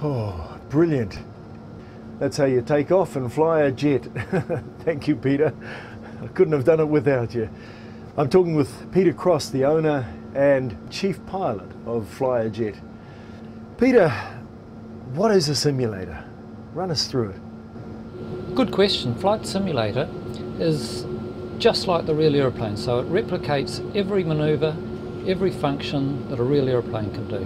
Oh, brilliant. That's how you take off and fly a jet. Thank you, Peter. I couldn't have done it without you. I'm talking with Peter Cross, the owner and chief pilot of FLYAJET. Peter, what is a simulator? Run us through it. Good question. Flight simulator is just like the real aeroplane, so it replicates every manoeuvre, every function that a real aeroplane can do.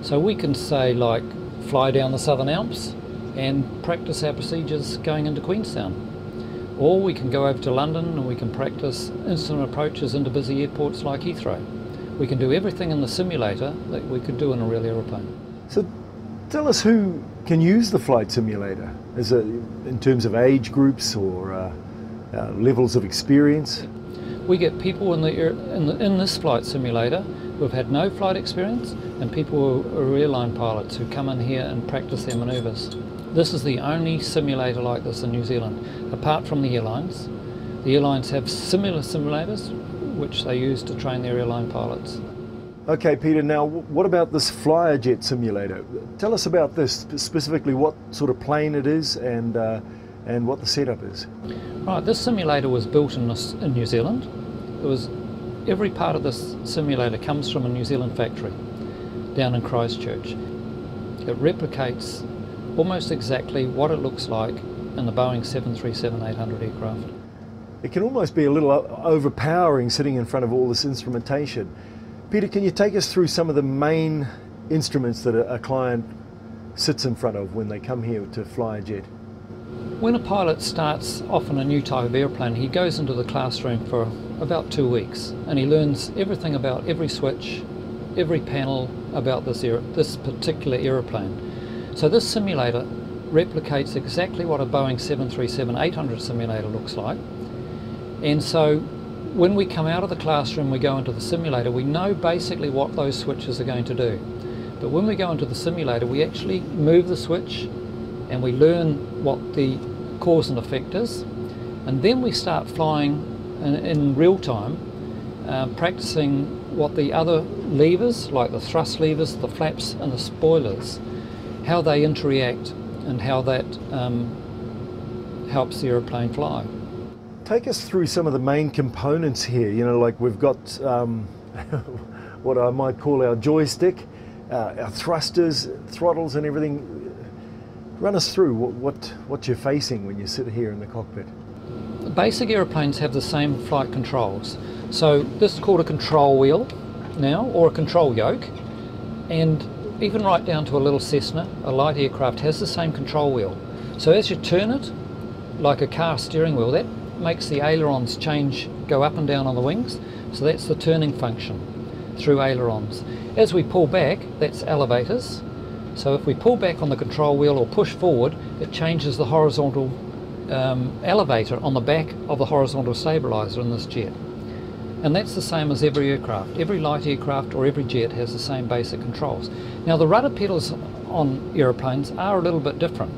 So we can say, like, fly down the Southern Alps and practice our procedures going into Queenstown. Or we can go over to London and we can practice instant approaches into busy airports like Heathrow. We can do everything in the simulator that we could do in a real aeroplane. So tell us who can use the flight simulator, in terms of age groups or levels of experience? We get people in this flight simulator who have had no flight experience and people who are airline pilots who come in here and practice their manoeuvres. This is the only simulator like this in New Zealand, apart from the airlines. The airlines have similar simulators which they use to train their airline pilots. Okay, Peter, now what about this FLYAJET simulator? Tell us about this, specifically what sort of plane it is and what the setup is. Right, this simulator was built in New Zealand. Every part of this simulator comes from a New Zealand factory down in Christchurch. It replicates almost exactly what it looks like in the Boeing 737-800 aircraft. It can almost be a little overpowering sitting in front of all this instrumentation. Peter, can you take us through some of the main instruments that a client sits in front of when they come here to fly a jet? When a pilot starts off on a new type of airplane, he goes into the classroom for about 2 weeks and he learns everything about every switch, every panel about this particular aeroplane. So this simulator replicates exactly what a Boeing 737-800 simulator looks like. And so when we come out of the classroom, we go into the simulator, we know basically what those switches are going to do. But when we go into the simulator, we actually move the switch and we learn what the cause and effect is. And then we start flying in real time, practicing what the other levers, like the thrust levers, the flaps and the spoilers, how they interact and how that helps the aeroplane fly. Take us through some of the main components here. You know, like we've got what I might call our joystick, our thrusters, throttles and everything. Run us through what you're facing when you sit here in the cockpit. Basic aeroplanes have the same flight controls. So this is called a control wheel now, or a control yoke, and even right down to a little Cessna, a light aircraft, has the same control wheel. So as you turn it, like a car steering wheel, that makes the ailerons go up and down on the wings. So that's the turning function through ailerons. As we pull back, that's elevators. So if we pull back on the control wheel or push forward, it changes the horizontal elevator on the back of the horizontal stabilizer in this jet. And that's the same as every aircraft. Every light aircraft or every jet has the same basic controls. Now the rudder pedals on aeroplanes are a little bit different.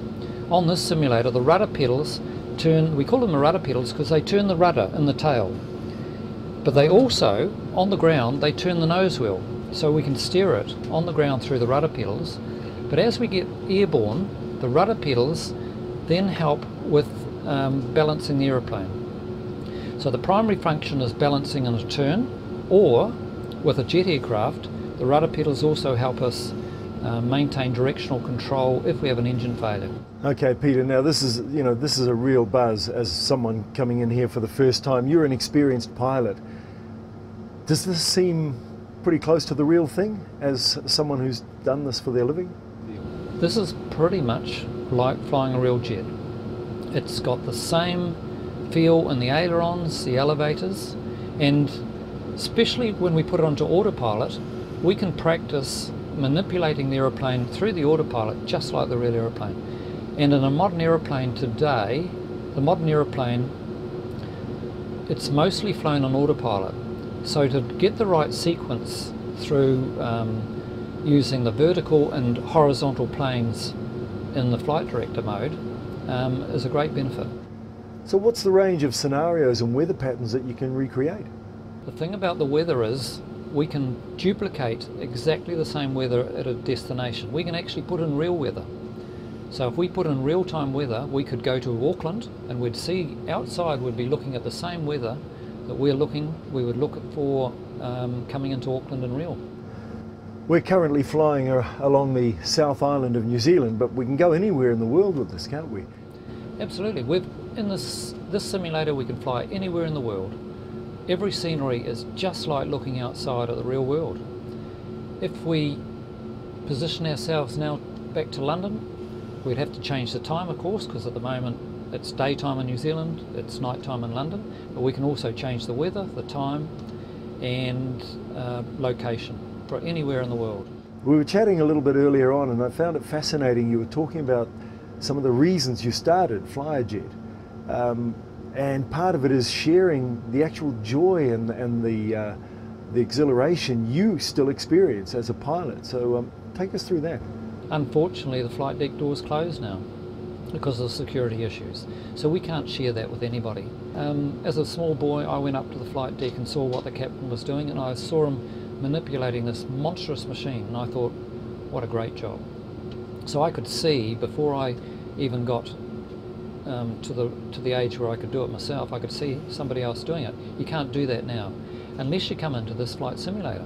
On this simulator, the rudder pedals turn, we call them the rudder pedals because they turn the rudder in the tail. But they also, on the ground, they turn the nose wheel. So we can steer it on the ground through the rudder pedals. But as we get airborne, the rudder pedals then help with balancing the aeroplane. So the primary function is balancing in a turn, or with a jet aircraft, the rudder pedals also help us maintain directional control if we have an engine failure. Okay, Peter, now this is a real buzz as someone coming in here for the first time. You're an experienced pilot. Does this seem pretty close to the real thing as someone who's done this for their living? This is pretty much like flying a real jet. It's got the same feel in the ailerons, the elevators, and especially when we put it onto autopilot, we can practice manipulating the aeroplane through the autopilot just like the real aeroplane. And in a modern aeroplane today, the modern aeroplane, it's mostly flown on autopilot. So to get the right sequence through using the vertical and horizontal planes in the flight director mode is a great benefit. So what's the range of scenarios and weather patterns that you can recreate? The thing about the weather is we can duplicate exactly the same weather at a destination. We can actually put in real weather. So if we put in real-time weather, we could go to Auckland and we'd see outside, we'd be looking at the same weather that we would look for coming into Auckland in real. We're currently flying along the South Island of New Zealand, but we can go anywhere in the world with this, can't we? Absolutely. In this simulator, we can fly anywhere in the world. Every scenery is just like looking outside at the real world. If we position ourselves now back to London, we'd have to change the time, of course, because at the moment it's daytime in New Zealand, it's nighttime in London, but we can also change the weather, the time, and location for anywhere in the world. We were chatting a little bit earlier on, and I found it fascinating. You were talking about some of the reasons you started FLYAJET, and part of it is sharing the actual joy and the exhilaration you still experience as a pilot. So take us through that. Unfortunately, the flight deck door's closed now because of security issues, so we can't share that with anybody. As a small boy, I went up to the flight deck and saw what the captain was doing, and I saw him manipulating this monstrous machine, and I thought, what a great job. So I could see, before I even got to the age where I could do it myself, I could see somebody else doing it. You can't do that now unless you come into this flight simulator.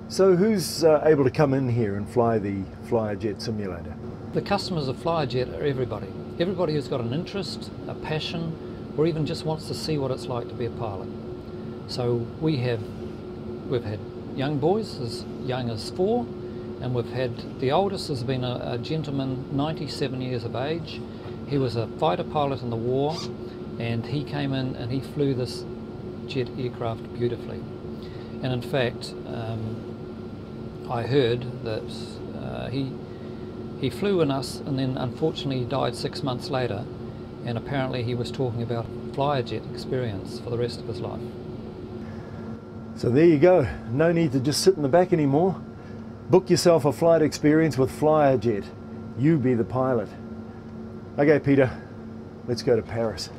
So who's able to come in here and fly the FLYAJET simulator? The customers of FLYAJET are everybody. Everybody who's got an interest, a passion, or even just wants to see what it's like to be a pilot. So we've had young boys as young as 4, and we've had, the oldest has been a gentleman, 97 years of age. He was a fighter pilot in the war, and he came in and he flew this jet aircraft beautifully. And in fact, I heard that he flew in us, and then unfortunately he died 6 months later, and apparently he was talking about FLYAJET experience for the rest of his life. So there you go, no need to just sit in the back anymore. Book yourself a flight experience with FLYAJET. You be the pilot. Okay, Peter, let's go to Paris.